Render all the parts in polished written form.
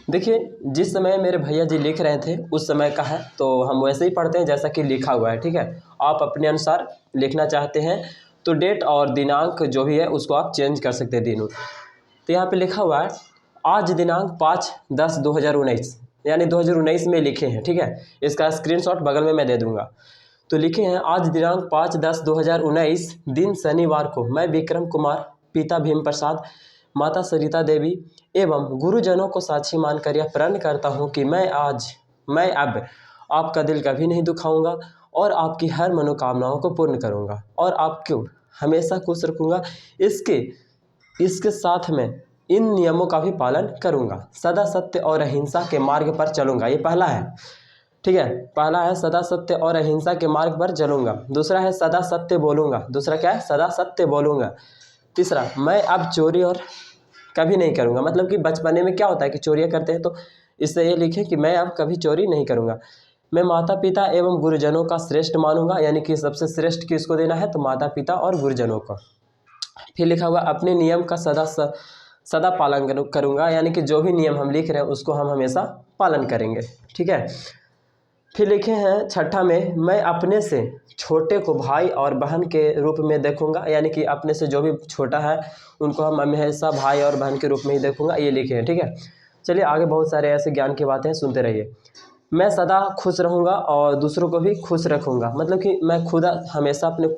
देखिए, जिस समय मेरे भैया जी लिख रहे थे उस समय का है, तो हम वैसे ही पढ़ते हैं जैसा कि लिखा हुआ है, ठीक है। आप अपने अनुसार लिखना चाहते हैं तो डेट और दिनांक जो भी है उसको आप चेंज कर सकते हैं दिनों। तो यहाँ पे लिखा हुआ है आज दिनांक 5/10/2019, यानी 2019 में लिखे हैं, ठीक है। इसका स्क्रीनशॉट बगल में मैं दे दूंगा। तो लिखे हैं आज दिनांक 5/10/2019 दिन शनिवार को मैं विक्रम कुमार, पिता भीम प्रसाद, माता सरिता देवी एवं गुरुजनों को साक्षी मानकर यह प्रण करता हूँ कि मैं अब आपका दिल कभी नहीं दुखाऊंगा और आपकी हर मनोकामनाओं को पूर्ण करूंगा और आपको हमेशा खुश रखूंगा। इसके इसके साथ में इन नियमों का भी पालन करूंगा, सदा सत्य और अहिंसा के मार्ग पर चलूंगा। ये पहला है, ठीक है। पहला है सदा सत्य और अहिंसा के मार्ग पर चलूंगा। दूसरा है सदा सत्य बोलूंगा। दूसरा क्या है? सदा सत्य बोलूंगा। तीसरा, मैं अब चोरी और कभी नहीं करूंगा। मतलब कि बचपने में क्या होता है कि चोरियां करते हैं, तो इससे ये लिखे कि मैं अब कभी चोरी नहीं करूंगा। मैं माता पिता एवं गुरुजनों का श्रेष्ठ मानूंगा, यानी कि सबसे श्रेष्ठ किसको देना है? तो माता पिता और गुरुजनों को। फिर लिखा हुआ अपने नियम का सदा पालन करूंगा, यानी कि जो भी नियम हम लिख रहे हैं उसको हम हमेशा पालन करेंगे, ठीक है। फिर लिखे हैं छठा में मैं अपने से छोटे को भाई और बहन के रूप में देखूंगा, यानी कि अपने से जो भी छोटा है उनको हम हमेशा भाई और बहन के रूप में ही देखूंगा, ये लिखे हैं, ठीक है। चलिए आगे बहुत सारे ऐसे ज्ञान की बातें हैं, सुनते रहिए। मैं सदा खुश रहूंगा और दूसरों को भी खुश रखूंगा। मतलब कि मैं खुद हमेशा अपने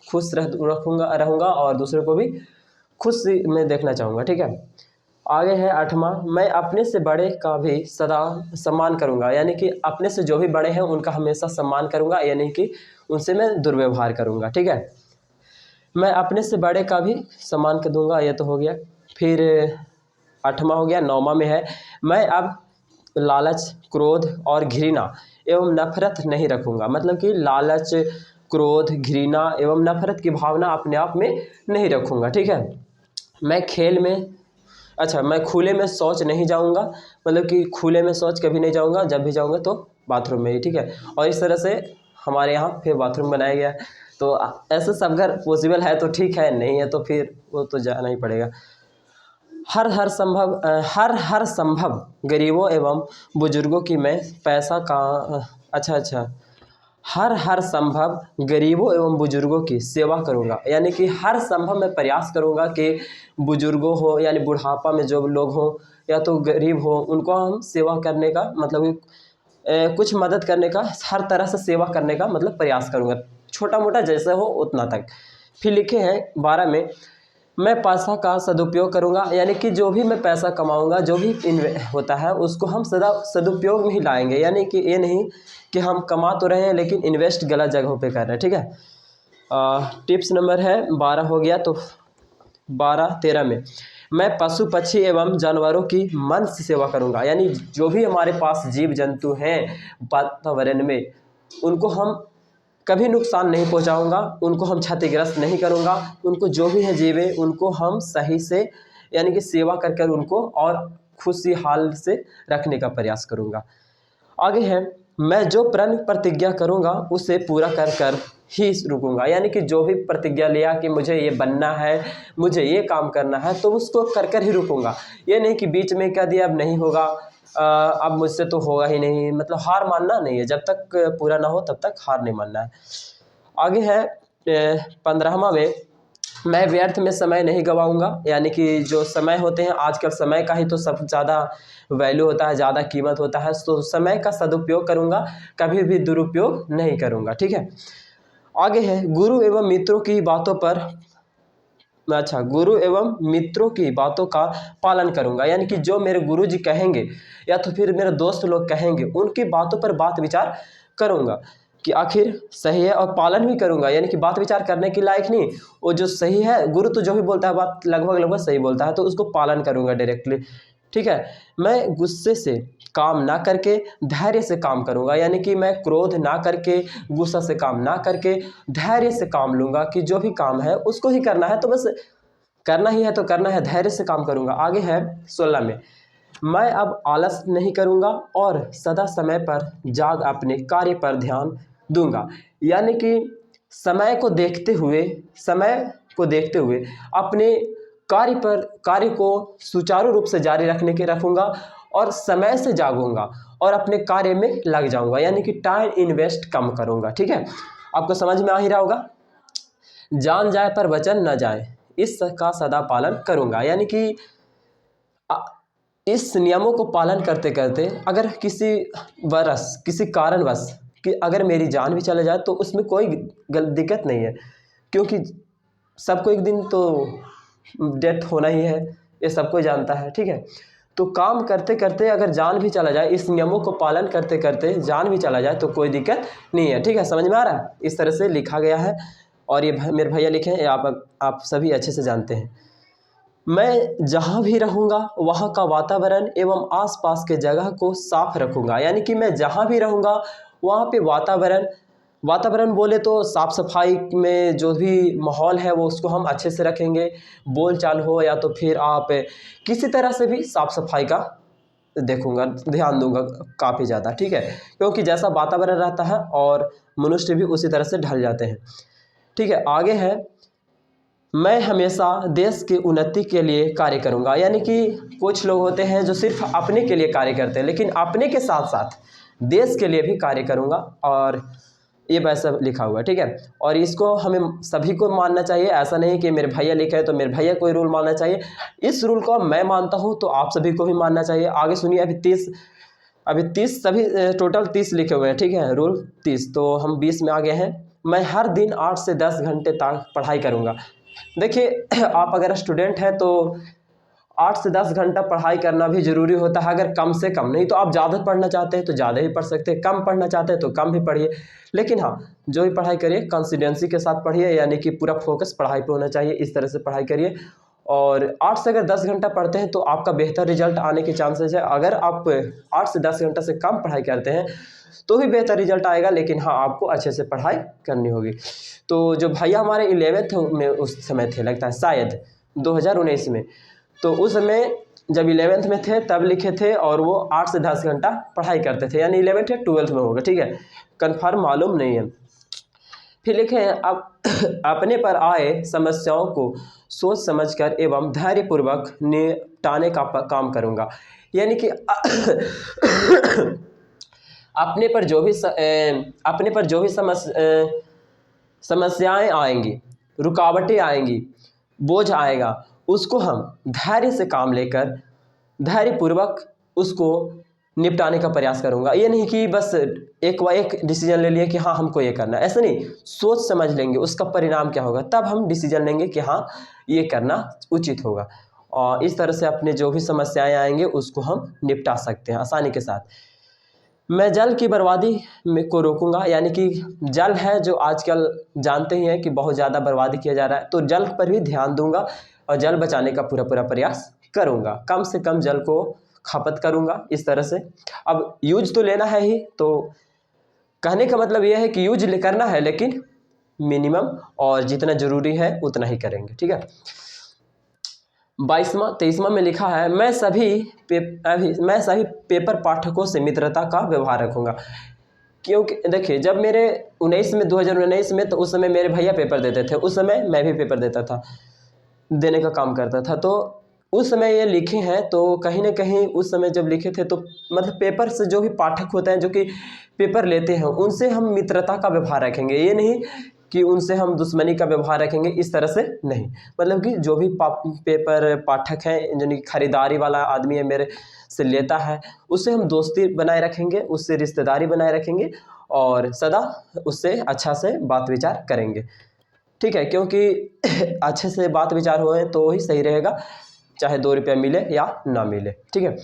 खुश रहूंगा और दूसरों को भी खुश में देखना चाहूँगा, ठीक है। आगे है आठवां, मैं अपने से बड़े का भी सदा सम्मान करूंगा, यानी कि अपने से जो भी बड़े हैं उनका हमेशा सम्मान करूंगा, यानी कि उनसे मैं दुर्व्यवहार करूंगा, ठीक है। मैं अपने से बड़े का भी सम्मान कर दूंगा, ये तो हो गया। फिर आठवां हो गया। नौवां में है मैं अब लालच, क्रोध और घृणा एवं नफरत नहीं रखूंगा। मतलब कि लालच, क्रोध, घृणा एवं नफरत की भावना अपने आप में नहीं रखूंगा, ठीक है। मैं खुले में शौच नहीं जाऊंगा। मतलब कि खुले में शौच कभी नहीं जाऊंगा, जब भी जाऊंगा तो बाथरूम में ही, ठीक है। और इस तरह से हमारे यहाँ फिर बाथरूम बनाया गया है, तो ऐसे सब अगर पॉसिबल है तो ठीक है, नहीं है तो फिर वो तो जाना ही पड़ेगा। हर संभव गरीबों एवं बुजुर्गों की मैं पैसा का हर संभव गरीबों एवं बुजुर्गों की सेवा करूंगा, यानी कि हर संभव मैं प्रयास करूंगा कि बुजुर्गों हो यानी बुढ़ापा में जो लोग हों या तो गरीब हो उनको हम सेवा करने का मतलब कुछ मदद करने का, हर तरह से सेवा करने का मतलब प्रयास करूंगा, छोटा मोटा जैसे हो उतना तक। फिर लिखे हैं 12 में मैं पैसा का सदुपयोग करूंगा, यानी कि जो भी मैं पैसा कमाऊंगा, जो भी होता है उसको हम सदा सदुपयोग में ही लाएंगे, यानी कि ये नहीं कि हम कमा तो रहे हैं लेकिन इन्वेस्ट गलत जगहों पे कर रहे हैं, ठीक है। टिप्स नंबर है 12 हो गया, तो 13 में मैं पशु पक्षी एवं जानवरों की मन से सेवा करूंगा, यानी जो भी हमारे पास जीव जंतु हैं वातावरण में उनको हम कभी नुकसान नहीं पहुंचाऊंगा, उनको हम क्षतिग्रस्त नहीं करूंगा, उनको जो भी है जीवे उनको हम सही से यानी कि सेवा कर कर उनको और खुशी हाल से रखने का प्रयास करूंगा। आगे है मैं जो प्रण प्रतिज्ञा करूंगा उसे पूरा कर कर ही रुकूंगा, यानी कि जो भी प्रतिज्ञा लिया कि मुझे ये बनना है, मुझे ये काम करना है, तो उसको कर कर ही रुकूंगा। ये नहीं कि बीच में कह दिया अब नहीं होगा, अब मुझसे तो होगा ही नहीं, मतलब हार मानना नहीं है, जब तक पूरा ना हो तब तक हार नहीं मानना है। आगे है 15वां में मैं व्यर्थ में समय नहीं गवाऊंगा, यानी कि जो समय होते हैं आजकल समय का ही तो सब ज़्यादा वैल्यू होता है, ज़्यादा कीमत होता है, तो समय का सदुपयोग करूंगा, कभी भी दुरुपयोग नहीं करूंगा, ठीक है। आगे है गुरु एवं मित्रों की बातों का पालन करूंगा, यानी कि जो मेरे गुरु जी कहेंगे या तो फिर मेरे दोस्त लोग कहेंगे उनकी बातों पर बात विचार करूंगा कि आखिर सही है, और पालन भी करूंगा, यानी कि बात विचार करने की लायक नहीं, वो जो सही है गुरु तो जो भी बोलता है बात लगभग सही बोलता है, तो उसको पालन करूंगा डायरेक्टली, ठीक है। मैं गुस्से से काम ना करके धैर्य से काम करूंगा, यानी कि मैं क्रोध ना करके गुस्सा से काम ना करके धैर्य से काम लूंगा कि जो भी काम है उसको ही करना है, तो बस करना ही है तो करना है, धैर्य से काम करूंगा। आगे है 16 में मैं अब आलस नहीं करूंगा और सदा समय पर जाग अपने कार्य पर ध्यान दूंगा, यानी कि समय को देखते हुए अपने कार्य को सुचारू रूप से जारी रखूंगा और समय से जागूंगा और अपने कार्य में लग जाऊंगा, यानी कि टाइम इन्वेस्ट कम करूंगा। ठीक है, आपको समझ में आ ही रहा होगा। जान जाए पर वचन न जाए, इसका सदा पालन करूंगा, यानी कि इस नियमों को पालन करते करते अगर किसी कारणवश कि अगर मेरी जान भी चले जाए तो उसमें कोई दिक्कत नहीं है, क्योंकि सबको एक दिन तो डेथ होना ही है, ये सबको जानता है। ठीक है, तो काम करते करते अगर जान भी चला जाए, इस नियमों को पालन करते करते जान भी चला जाए तो कोई दिक्कत नहीं है। ठीक है, समझ में आ रहा है? इस तरह से लिखा गया है और ये मेरे भैया लिखे हैं, आप सभी अच्छे से जानते हैं। मैं जहाँ भी रहूँगा वहाँ का वातावरण एवं आसपास के जगह को साफ रखूँगा, यानी कि मैं जहाँ भी रहूँगा वहाँ पे वातावरण बोले तो साफ़ सफाई में जो भी माहौल है वो उसको हम अच्छे से रखेंगे। बोल चाल हो या तो फिर आप किसी तरह से भी साफ़ सफाई का देखूँगा, ध्यान दूँगा काफ़ी ज़्यादा। ठीक है, क्योंकि जैसा वातावरण रहता है और मनुष्य भी उसी तरह से ढल जाते हैं। ठीक है, आगे है, मैं हमेशा देश की उन्नति के लिए कार्य करूंगा, यानी कि कुछ लोग होते हैं जो सिर्फ अपने के लिए कार्य करते हैं, लेकिन अपने के साथ साथ देश के लिए भी कार्य करूंगा, और ये वैसा लिखा हुआ है। ठीक है, और इसको हमें सभी को मानना चाहिए, ऐसा नहीं कि मेरे भैया लिखा है तो मेरे भैया कोई रूल मानना चाहिए। इस रूल को मैं मानता हूँ तो आप सभी को भी मानना चाहिए। आगे सुनिए, अभी 30 सभी टोटल 30 लिखे हुए हैं। ठीक है, रूल 30, तो हम 20 में आ गए हैं। मैं हर दिन 8 से 10 घंटे तक पढ़ाई करूँगा। देखिए, आप अगर स्टूडेंट हैं तो 8 से 10 घंटा पढ़ाई करना भी ज़रूरी होता है, अगर कम से कम नहीं तो आप ज़्यादा पढ़ना चाहते हैं तो ज़्यादा ही पढ़ सकते हैं, कम पढ़ना चाहते हैं तो कम भी पढ़िए। लेकिन हाँ, जो भी पढ़ाई करिए कॉन्फिडेंसी के साथ पढ़िए, यानी कि पूरा फोकस पढ़ाई पे होना चाहिए, इस तरह से पढ़ाई करिए। और 8 से अगर 10 घंटा पढ़ते हैं तो आपका बेहतर रिजल्ट आने के चांसेस है। अगर आप 8 से 10 घंटा से कम पढ़ाई करते हैं तो भी बेहतर रिजल्ट आएगा, लेकिन हाँ, आपको अच्छे से पढ़ाई करनी होगी। तो जो भैया हमारे 11th में उस समय थे, लगता है शायद 2019 में, तो उस समय जब 11th में थे तब लिखे थे, और वो 8 से 10 घंटा पढ़ाई करते थे, यानी 11th या 12th में होगा। ठीक है, कन्फर्म मालूम नहीं है। फिर लिखे हैं, अब अपने पर आए समस्याओं को सोच समझकर एवं धैर्यपूर्वक निपटाने का काम करूँगा, यानी कि अपने पर जो भी समस्याएं आएंगी, रुकावटें आएंगी, बोझ आएगा, उसको हम धैर्य से काम लेकर धैर्यपूर्वक उसको निपटाने का प्रयास करूंगा। ये नहीं कि बस एक डिसीजन ले लिया कि हाँ हमको ये करना है, ऐसा नहीं। सोच समझ लेंगे उसका परिणाम क्या होगा, तब हम डिसीजन लेंगे कि हाँ ये करना उचित होगा, और इस तरह से अपने जो भी समस्याएं आएंगे उसको हम निपटा सकते हैं आसानी के साथ। मैं जल की बर्बादी को रोकूंगा, यानी कि जल है जो आजकल जानते ही हैं कि बहुत ज़्यादा बर्बादी किया जा रहा है, तो जल पर भी ध्यान दूंगा और जल बचाने का पूरा प्रयास करूंगा। कम से कम जल को खपत करूंगा, इस तरह से। अब यूज तो लेना है ही, तो कहने का मतलब यह है कि यूज करना है, लेकिन मिनिमम, और जितना ज़रूरी है उतना ही करेंगे। ठीक है, 23वां में लिखा है, मैं सभी पेपर पाठकों से मित्रता का व्यवहार रखूंगा। क्योंकि देखिए, जब मेरे 2019 में तो उस समय मेरे भैया पेपर देते थे, उस समय मैं भी पेपर देने का काम करता था, तो उस समय ये लिखे हैं, तो कहीं ना कहीं उस समय जब लिखे थे तो मतलब पेपर से जो भी पाठक होते हैं जो कि पेपर लेते हैं उनसे हम मित्रता का व्यवहार रखेंगे, ये नहीं कि उनसे हम दुश्मनी का व्यवहार रखेंगे, इस तरह से नहीं। मतलब कि जो भी पेपर पाठक हैं, यानी खरीदारी वाला आदमी है मेरे से लेता है, उससे हम दोस्ती बनाए रखेंगे, उससे रिश्तेदारी बनाए रखेंगे और सदा उससे अच्छा से बात विचार करेंगे। ठीक है, क्योंकि अच्छे से बात विचार हुए तो ही सही रहेगा, चाहे 2 रुपया मिले या ना मिले। ठीक है,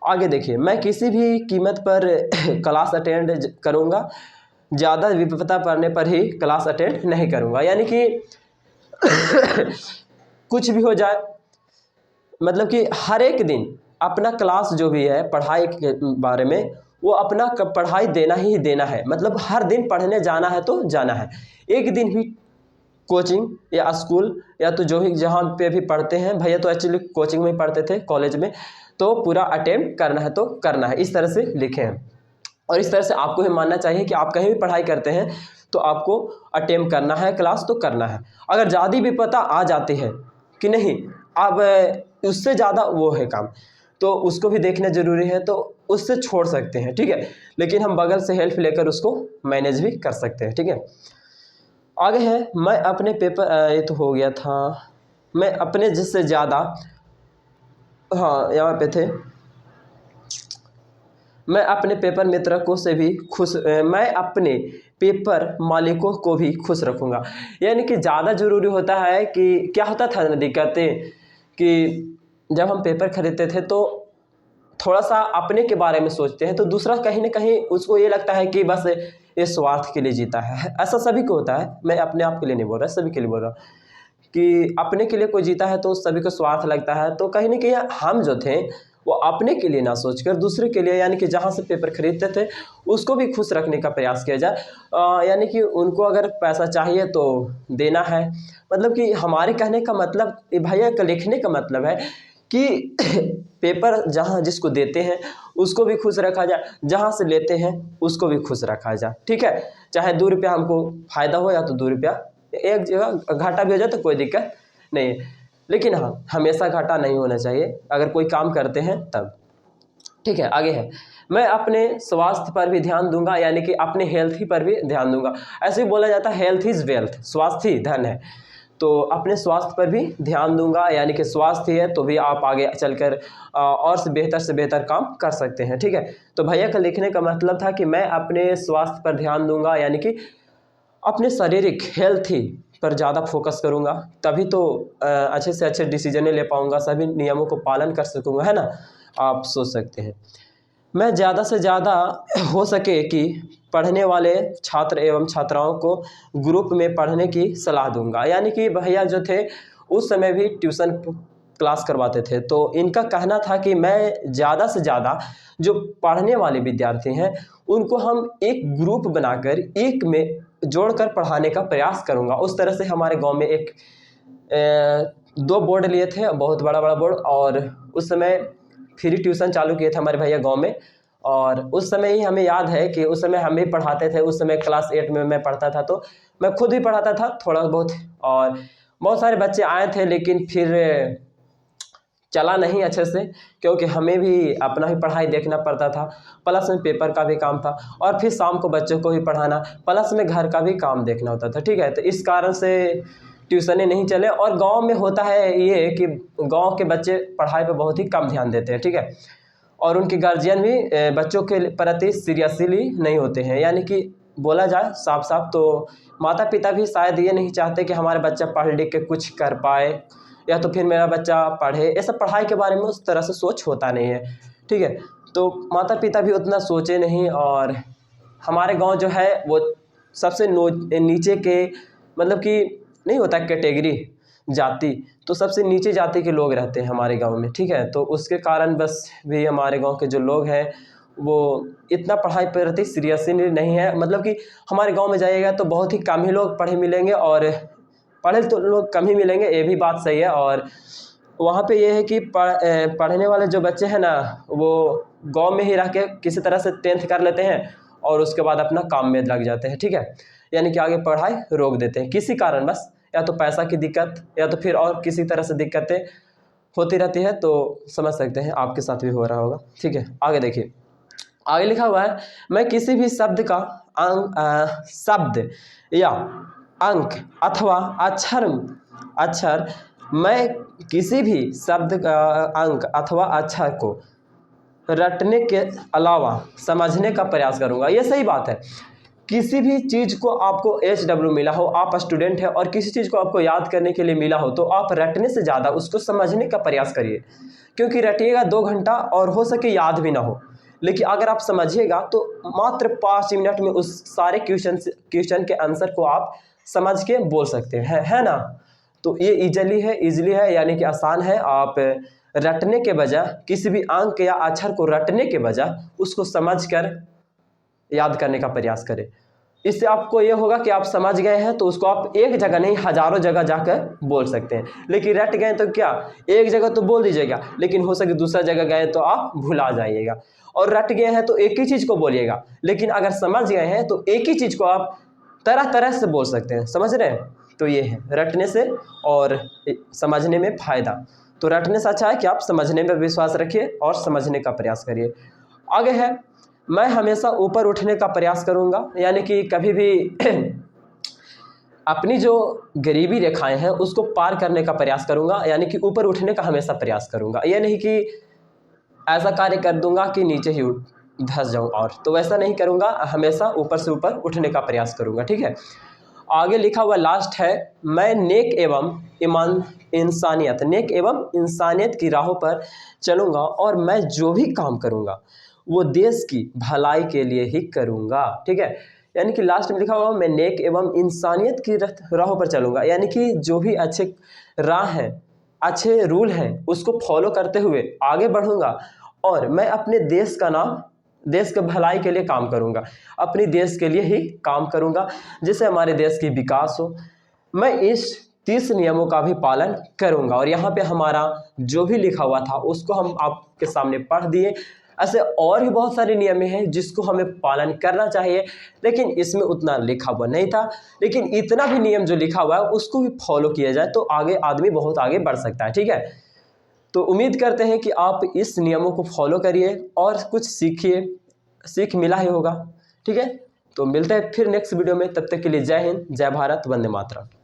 आगे देखिए, मैं किसी भी कीमत पर क्लास अटेंड करूँगा, ज़्यादा विपदा पड़ने पर ही क्लास अटेंड नहीं करूँगा, यानी कि कुछ भी हो जाए, मतलब कि हर एक दिन अपना क्लास जो भी है पढ़ाई के बारे में, वो अपना पढ़ाई देना ही देना है। मतलब हर दिन पढ़ने जाना है तो जाना है, एक दिन भी कोचिंग या स्कूल या तो जो भी जहाँ पे भी पढ़ते हैं, भैया तो एक्चुअली कोचिंग में पढ़ते थे, कॉलेज में, तो पूरा अटेम्प्ट करना है तो करना है, इस तरह से लिखे हैं। और इस तरह से आपको भी मानना चाहिए कि आप कहीं भी पढ़ाई करते हैं तो आपको अटेम्प्ट करना है, क्लास तो करना है। अगर ज़्यादा भी पता आ जाती है कि नहीं, अब उससे ज़्यादा वो है काम, तो उसको भी देखना ज़रूरी है, तो उससे छोड़ सकते हैं, ठीक है। लेकिन हम बगल से हेल्प लेकर उसको मैनेज भी कर सकते हैं, ठीक है। आगे है, मैं अपने पेपर ये तो हो गया था, मैं अपने जिससे ज़्यादा, हाँ यहाँ पे थे, मैं अपने पेपर मित्र को से भी खुश मैं अपने पेपर मालिकों को भी खुश रखूँगा। यानी कि ज़्यादा ज़रूरी होता है कि क्या होता था ना दिक्कतें, कि जब हम पेपर खरीदते थे तो थोड़ा-सा अपने के बारे में सोचते हैं, तो दूसरा कहीं न कहीं उसको ये लगता है कि बस ये स्वार्थ के लिए जीता है। ऐसा सभी को होता है, मैं अपने आप के लिए नहीं बोल रहा, सभी के लिए बोल रहा हूँ कि अपने के लिए कोई जीता है तो सभी को स्वार्थ लगता है। तो कहीं न कहीं हम जो थे वो अपने के लिए ना सोचकर दूसरे के लिए, यानी कि जहाँ से पेपर खरीदते थे उसको भी खुश रखने का प्रयास किया जाए। यानी कि उनको अगर पैसा चाहिए तो देना है। मतलब कि हमारे कहने का मतलब, ये भैया का लिखने का मतलब है कि पेपर जहाँ जिसको देते हैं उसको भी खुश रखा जाए, जहाँ से लेते हैं उसको भी खुश रखा जाए, ठीक है। चाहे 2 रुपया हमको फ़ायदा हो या तो 2 रुपया, एक जगह घाटा भी हो जाए तो कोई दिक्कत नहीं है। लेकिन हाँ, हमेशा घाटा नहीं होना चाहिए अगर कोई काम करते हैं तब, ठीक है। आगे है, मैं अपने स्वास्थ्य पर भी ध्यान दूंगा, यानी कि अपने हेल्थ ही पर भी ध्यान दूंगा। ऐसे ही बोला जाता है हेल्थ इज़ वेल्थ, स्वास्थ्य ही धन है। तो अपने स्वास्थ्य पर भी ध्यान दूंगा, यानी कि स्वास्थ्य है तो भी आप आगे चलकर और से बेहतर काम कर सकते हैं, ठीक है। तो भैया का लिखने का मतलब था कि मैं अपने स्वास्थ्य पर ध्यान दूंगा, यानी कि अपने शारीरिक हेल्थ ही पर ज़्यादा फोकस करूँगा, तभी तो अच्छे से अच्छे डिसीजनें ले पाऊँगा, सभी नियमों को पालन कर सकूँगा, है ना। आप सोच सकते हैं, मैं ज़्यादा से ज़्यादा हो सके कि पढ़ने वाले छात्र एवं छात्राओं को ग्रुप में पढ़ने की सलाह दूंगा। यानी कि भैया जो थे उस समय भी ट्यूशन क्लास करवाते थे, तो इनका कहना था कि मैं ज़्यादा से ज़्यादा जो पढ़ने वाले विद्यार्थी हैं उनको हम एक ग्रुप बनाकर एक में जोड़कर पढ़ाने का प्रयास करूँगा। उस तरह से हमारे गांव में एक 2 बोर्ड लिए थे, बहुत बड़ा बोर्ड, और उस समय फ्री ट्यूशन चालू किए थे हमारे भैया गांव में। और उस समय ही हमें याद है कि उस समय हम भी पढ़ाते थे। उस समय क्लास 8 में मैं पढ़ता था, तो मैं खुद भी पढ़ाता था थोड़ा बहुत, और बहुत सारे बच्चे आए थे, लेकिन फिर चला नहीं अच्छे से, क्योंकि हमें भी अपना ही पढ़ाई देखना पड़ता था, प्लस में पेपर का भी काम था, और फिर शाम को बच्चों को भी पढ़ाना, प्लस में घर का भी काम देखना होता था, ठीक है। तो इस कारण से ट्यूशनें नहीं चले। और गांव में होता है ये कि गांव के बच्चे पढ़ाई पे बहुत ही कम ध्यान देते हैं, ठीक है। और उनके गार्जियन भी बच्चों के प्रति सीरियसली नहीं होते हैं, यानी कि बोला जाए साफ साफ तो माता पिता भी शायद ये नहीं चाहते कि हमारा बच्चा पढ़ लिख के कुछ कर पाए, या तो फिर मेरा बच्चा पढ़े। ऐसा पढ़ाई के बारे में उस तरह से सोच होता नहीं है, ठीक है। तो माता पिता भी उतना सोचे नहीं। और हमारे गांव जो है वो सबसे नीचे के, मतलब कि नहीं होता कैटेगरी जाति, तो सबसे नीचे जाति के लोग रहते हैं हमारे गांव में, ठीक है। तो उसके कारण बस भी हमारे गांव के जो लोग हैं वो इतना पढ़ाई पर प्रति सीरियसली नहीं है। मतलब कि हमारे गांव में जाइएगा तो बहुत ही कम ही लोग पढ़े मिलेंगे, और पढ़े तो लोग कम ही मिलेंगे, ये भी बात सही है। और वहाँ पे ये है कि पढ़ने वाले जो बच्चे हैं ना, वो गांव में ही रह के किसी तरह से 10th कर लेते हैं और उसके बाद अपना काम में लग जाते हैं, ठीक है। यानी कि आगे पढ़ाई रोक देते हैं किसी कारण, बस या तो पैसा की दिक्कत या तो फिर और किसी तरह से दिक्कतें होती रहती है। तो समझ सकते हैं आपके साथ भी हो रहा होगा, ठीक है। आगे देखिए, आगे लिखा हुआ है, मैं किसी भी शब्द का शब्द या अंक अथवा अक्षर मैं किसी भी शब्द का अंक अथवा अक्षर को रटने के अलावा समझने का प्रयास करूंगा। ये सही बात है। किसी भी चीज़ को आपको HW मिला हो, आप स्टूडेंट हैं और किसी चीज़ को आपको याद करने के लिए मिला हो, तो आप रटने से ज़्यादा उसको समझने का प्रयास करिए। क्योंकि रटिएगा 2 घंटा और हो सके याद भी ना हो, लेकिन अगर आप समझिएगा तो मात्र 5 मिनट में उस सारे क्वेश्चन के आंसर को आप समझ के बोल सकते हैं, है ना। तो ये ईजिली है, यानी कि आसान है। आप रटने के बजाय, किसी भी अंक या अक्षर को रटने के बजाय उसको समझकर याद करने का प्रयास करें। इससे आपको ये होगा कि आप समझ गए हैं तो उसको आप एक जगह नहीं हज़ारों जगह जाकर बोल सकते हैं। लेकिन रट गए तो क्या, एक जगह तो बोल दीजिएगा, लेकिन हो सके दूसरा जगह गए तो आप भुला जाइएगा। और रट गए हैं तो एक ही चीज़ को बोलिएगा, लेकिन अगर समझ गए हैं तो एक ही चीज़ को आप तरह तरह से बोल सकते हैं, समझ रहे हैं। तो ये है रटने से और समझने में फ़ायदा। तो रटने से अच्छा है कि आप समझने में विश्वास रखिए और समझने का प्रयास करिए। आगे है, मैं हमेशा ऊपर उठने का प्रयास करूँगा, यानी कि कभी भी अपनी जो गरीबी रेखाएं हैं उसको पार करने का प्रयास करूँगा, यानी कि ऊपर उठने का हमेशा प्रयास करूँगा। ये नहीं कि ऐसा कार्य कर दूंगा कि नीचे ही धंस जाऊं, और तो वैसा नहीं करूंगा, हमेशा ऊपर से ऊपर उठने का प्रयास करूंगा, ठीक है। आगे लिखा हुआ लास्ट है, मैं नेक एवं नेक एवं इंसानियत की राहों पर चलूंगा और मैं जो भी काम करूंगा वो देश की भलाई के लिए ही करूंगा, ठीक है। यानी कि लास्ट में लिखा हुआ, मैं नेक एवं इंसानियत की राहों पर चलूंगा, यानी कि जो भी अच्छे राह है, अच्छे रूल हैं, उसको फॉलो करते हुए आगे बढ़ूंगा और मैं अपने देश का नाम, देश के भलाई के लिए काम करूंगा, अपनी देश के लिए ही काम करूंगा, जिससे हमारे देश की विकास हो। मैं इस 30 नियमों का भी पालन करूंगा। और यहाँ पे हमारा जो भी लिखा हुआ था उसको हम आपके सामने पढ़ दिए। ऐसे और भी बहुत सारे नियम हैं जिसको हमें पालन करना चाहिए, लेकिन इसमें उतना लिखा हुआ नहीं था। लेकिन इतना भी नियम जो लिखा हुआ है उसको भी फॉलो किया जाए तो आगे आदमी बहुत आगे बढ़ सकता है, ठीक है। तो उम्मीद करते हैं कि आप इस नियमों को फॉलो करिए और कुछ सीखिए, सीख मिला ही होगा, ठीक है। तो मिलते हैं फिर नेक्स्ट वीडियो में, तब तक के लिए जय हिंद, जय भारत, वंदे मातरम।